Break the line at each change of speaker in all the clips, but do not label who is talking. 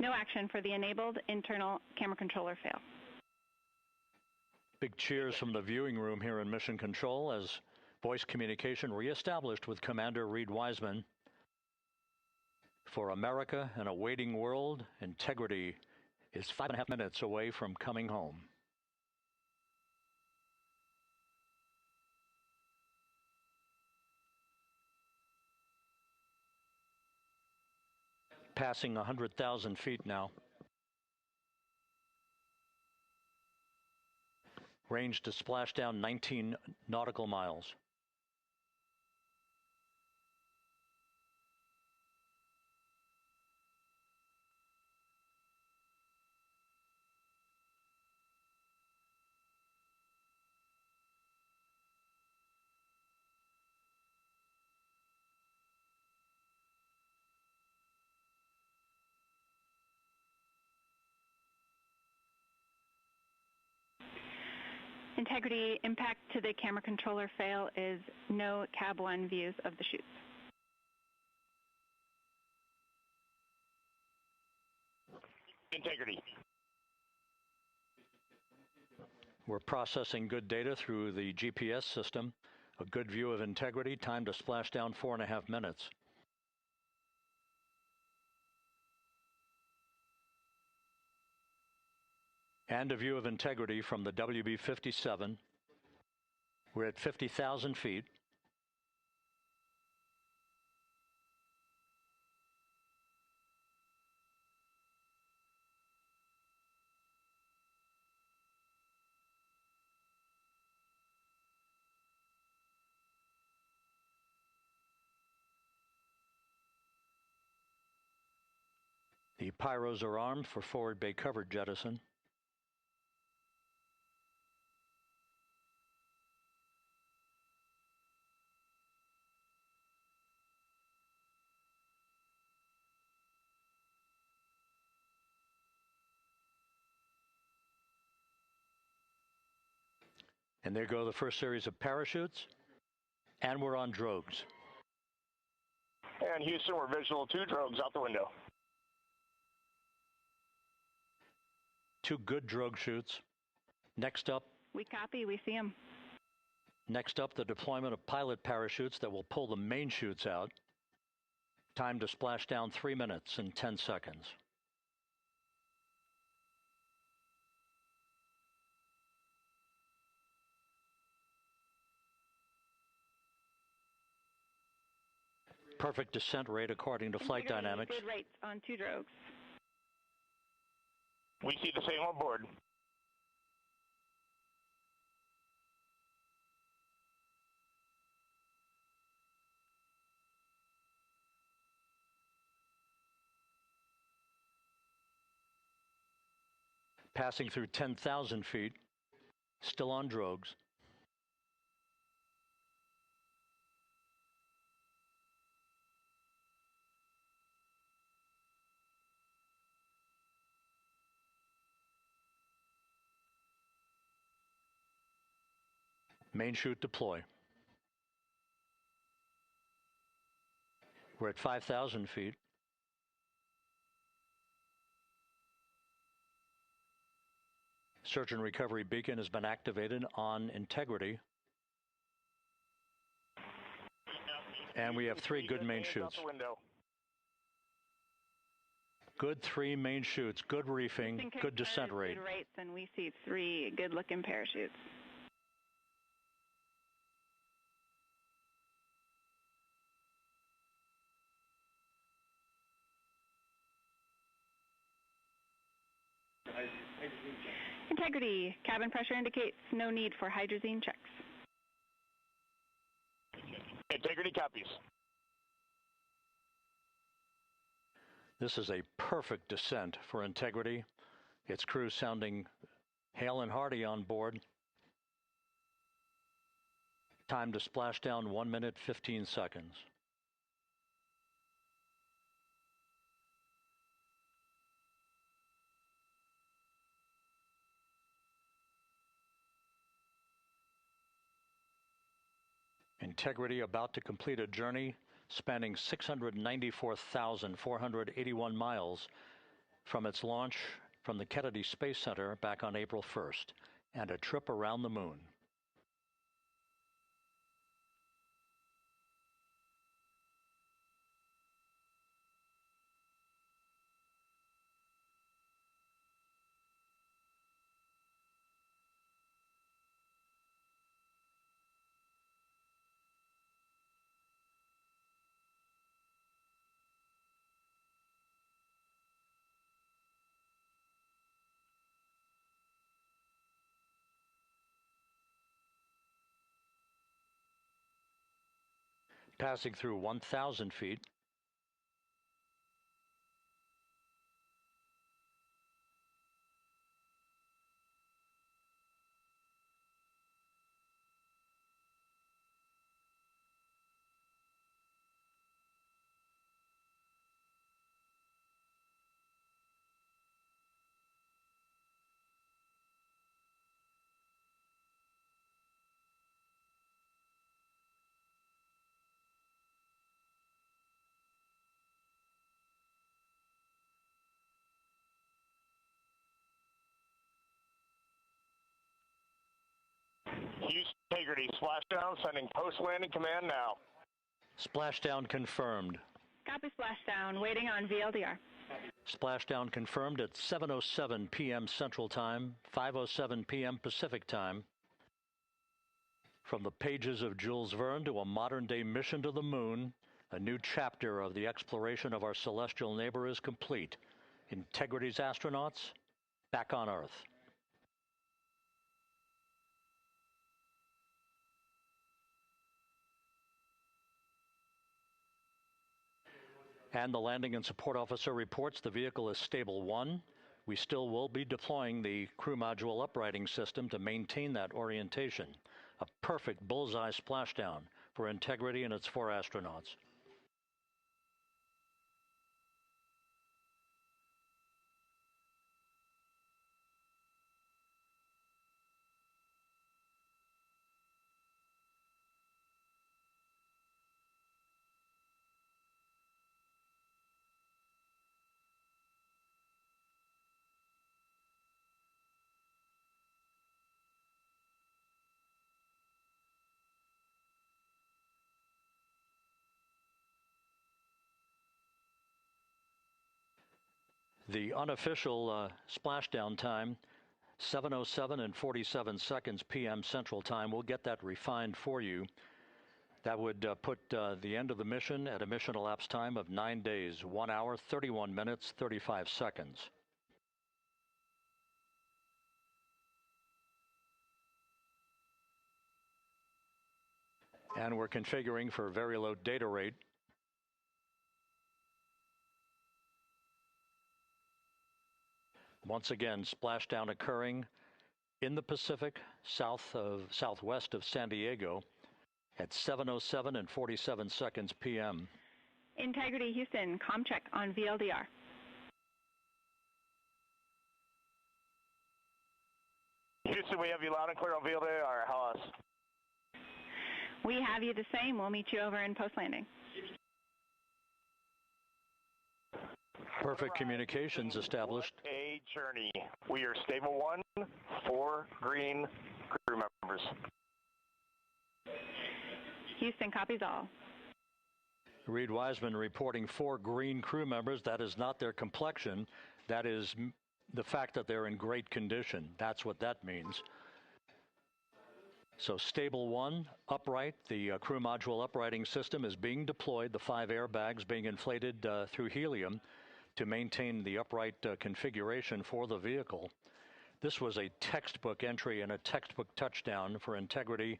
No action for the enabled internal camera controller fail.
Big cheers from the viewing room here in Mission Control as voice communication reestablished with Commander Reed Wiseman. For America and a waiting world, Integrity is 5.5 minutes away from coming home. Passing 100,000 feet now. Range to splashdown 19 nautical miles.
Integrity, impact to the camera controller fail is no Cab 1 views of the chutes.
Integrity.
We're processing good data through the GPS system. A good view of Integrity, time to splashdown 4.5 minutes. And a view of Integrity from the WB-57. We're at 50,000 feet. The pyros are armed for forward bay cover jettison. And there go the first series of parachutes, and we're on drogues.
And Houston, we're visual 2 drogues out the window.
2 good drogue chutes. Next up.
We copy, we see them.
Next up, the deployment of pilot parachutes that will pull the main chutes out. Time to splash down 3 minutes and 10 seconds. Perfect descent rate according to flight dynamics.
Good rates on 2 drogues.
We see the same on board.
Passing through 10,000 feet, still on drogues. Main chute deploy. We're at 5,000 feet. Search and recovery beacon has been activated on Integrity. And we have 3 good main chutes. Good 3 main chutes, good reefing, good descent rate.
Good rates, and we see 3 good-looking parachutes. Integrity, cabin pressure indicates no need for hydrazine checks.
Integrity copies.
This is a perfect descent for Integrity. Its crew sounding hale and hearty on board. Time to splash down 1 minute, 15 seconds. Integrity about to complete a journey spanning 694,481 miles from its launch from the Kennedy Space Center back on April 1st, and a trip around the moon. Passing through 1,000 feet.
Houston Integrity, splashdown, sending post-landing command now.
Splashdown confirmed.
Copy splashdown, waiting on VLDR.
Splashdown confirmed at 7:07 p.m. Central Time, 5:07 p.m. Pacific Time. From the pages of Jules Verne to a modern-day mission to the moon, a new chapter of the exploration of our celestial neighbor is complete. Integrity's astronauts back on Earth. And the landing and support officer reports the vehicle is stable 1. We still will be deploying the crew module uprighting system to maintain that orientation. A perfect bullseye splashdown for Integrity and its 4 astronauts. The unofficial splashdown time, 7:07 and 47 seconds p.m. Central Time. We'll get that refined for you. That would put the end of the mission at a mission elapsed time of 9 days, 1 hour, 31 minutes, 35 seconds. And we're configuring for very low data rate. Once again, splashdown occurring in the Pacific, southwest of San Diego at 7:07 and 47 seconds p.m.
Integrity Houston, comm check on VLDR.
Houston, we have you loud and clear on VLDR. How else?
We have you the same. We'll meet you over in post-landing.
Perfect communications established.
A journey. We are stable 1, 4 green crew members.
Houston copies all.
Reed Wiseman reporting 4 green crew members. That is not their complexion. That is the fact that they're in great condition. That's what that means. So stable 1, upright. The crew module uprighting system is being deployed. The 5 airbags being inflated through helium to maintain the upright configuration for the vehicle. This was a textbook entry and a textbook touchdown for Integrity.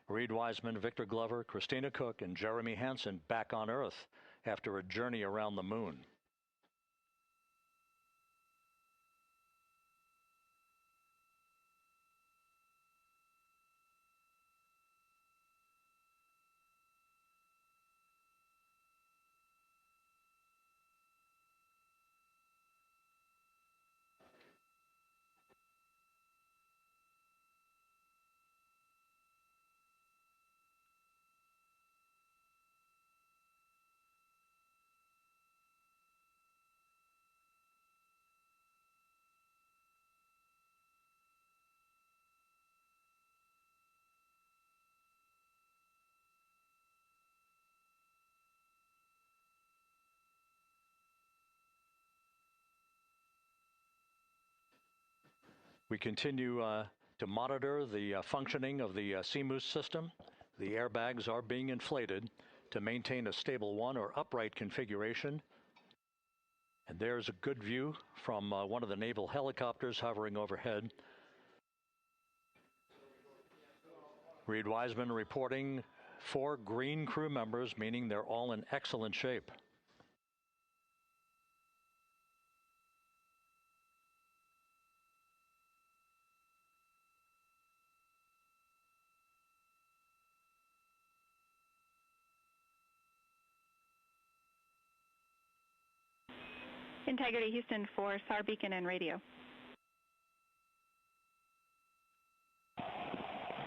Reed Wiseman, Victor Glover, Christina Cook, and Jeremy Hansen back on Earth after a journey around the moon. We continue to monitor the functioning of the CMOOS system. The airbags are being inflated to maintain a stable one or upright configuration. And there's a good view from one of the naval helicopters hovering overhead. Reed Wiseman reporting 4 green crew members, meaning they're all in excellent shape.
Integrity Houston for SAR beacon and radio.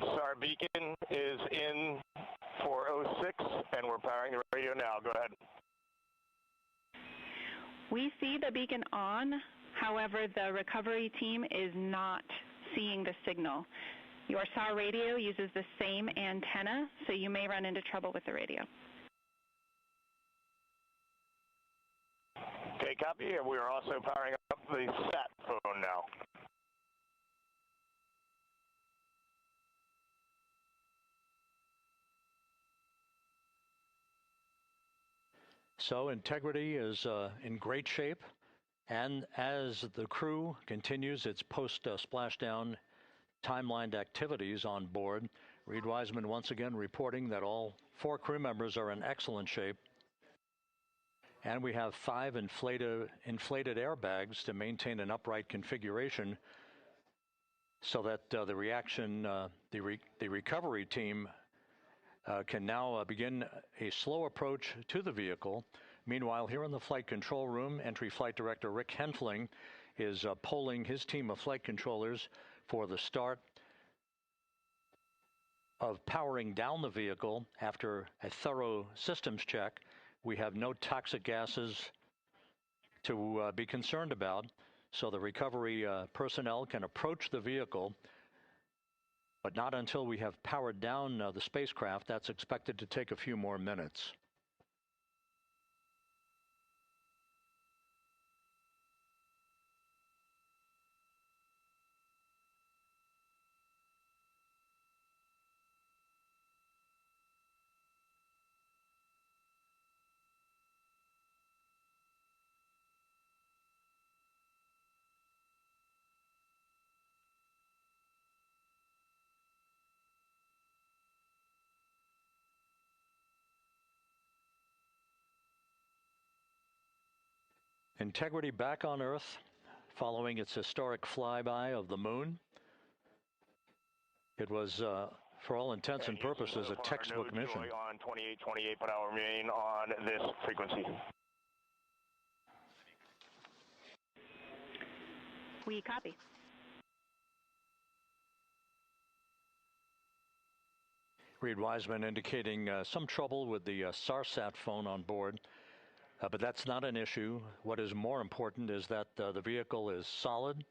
SAR beacon is in for 06, and we're powering the radio now. Go ahead.
We see the beacon on. However, the recovery team is not seeing the signal. Your SAR radio uses the same antenna, so you may run into trouble with the radio.
Okay, copy. And we are also powering up the sat phone now.
So Integrity is in great shape, and as the crew continues its post-splashdown timelined activities on board, Reed Wiseman once again reporting that all 4 crew members are in excellent shape. And we have 5 inflated airbags to maintain an upright configuration so that the recovery team can now begin a slow approach to the vehicle. Meanwhile, here in the flight control room, Entry Flight Director Rick Henfling is polling his team of flight controllers for the start of powering down the vehicle after a thorough systems check. We have no toxic gases to be concerned about, so the recovery personnel can approach the vehicle, but not until we have powered down the spacecraft. That's expected to take a few more minutes. Integrity back on Earth following its historic flyby of the moon. It was, for all intents and purposes, a textbook mission.
On 2828, but I'll remain on this frequency.
We copy.
Reed Wiseman indicating some trouble with the SARSAT phone on board. But that's not an issue. What is more important is that the vehicle is solid.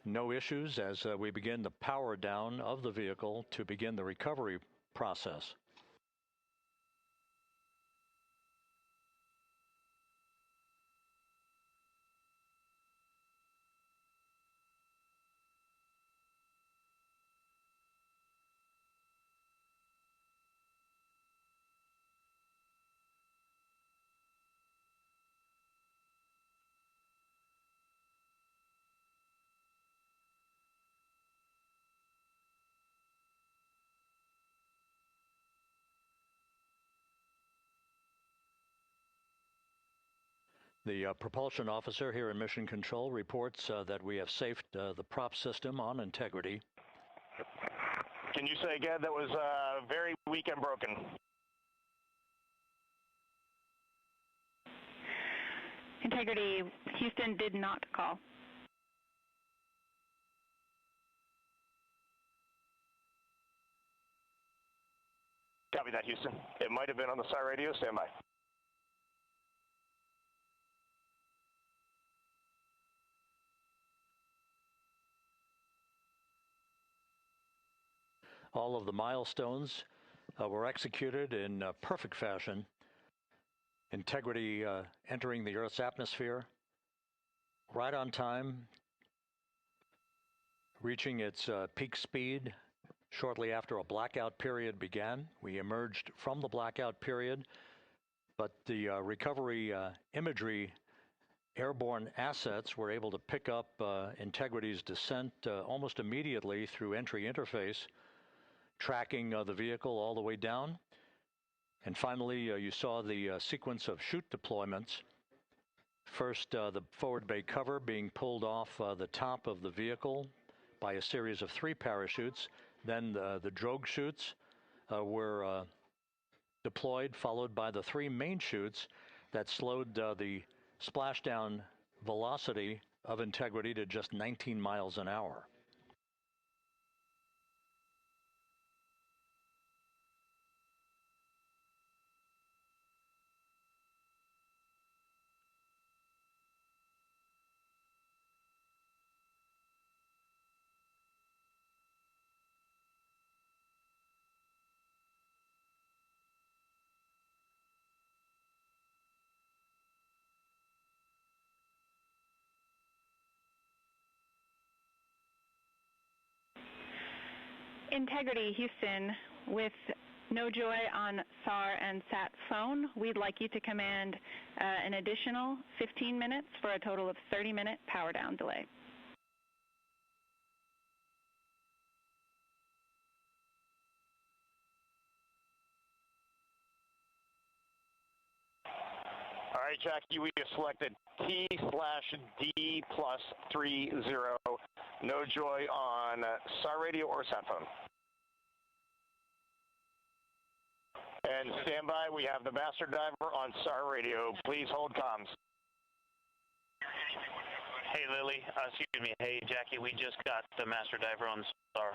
No issues as we begin the power down of the vehicle to begin the recovery process. The propulsion officer here in Mission Control reports that we have safed the prop system on Integrity.
Can you say again? That was very weak and broken.
Integrity Houston did not call.
Copy that, Houston. It might have been on the SAR radio. Stand by.
All of the milestones were executed in perfect fashion. Integrity entering the Earth's atmosphere right on time, reaching its peak speed shortly after a blackout period began. We emerged from the blackout period, but the recovery imagery airborne assets were able to pick up Integrity's descent almost immediately through entry interface, tracking the vehicle all the way down. And finally, you saw the sequence of chute deployments. First, the forward bay cover being pulled off the top of the vehicle by a series of 3 parachutes. Then the drogue chutes were deployed, followed by the 3 main chutes that slowed the splashdown velocity of Integrity to just 19 miles an hour.
Integrity, Houston, with no joy on SAR and SAT phone, we'd like you to command an additional 15 minutes for a total of 30-minute power down delay.
All right, Jackie, we have selected T/D+30. No joy on SAR radio or sat phone. And stand by, we have the master diver on SAR radio. Please hold comms.
Hey, Lily. Excuse me. Hey, Jackie, we just got the master diver on SAR.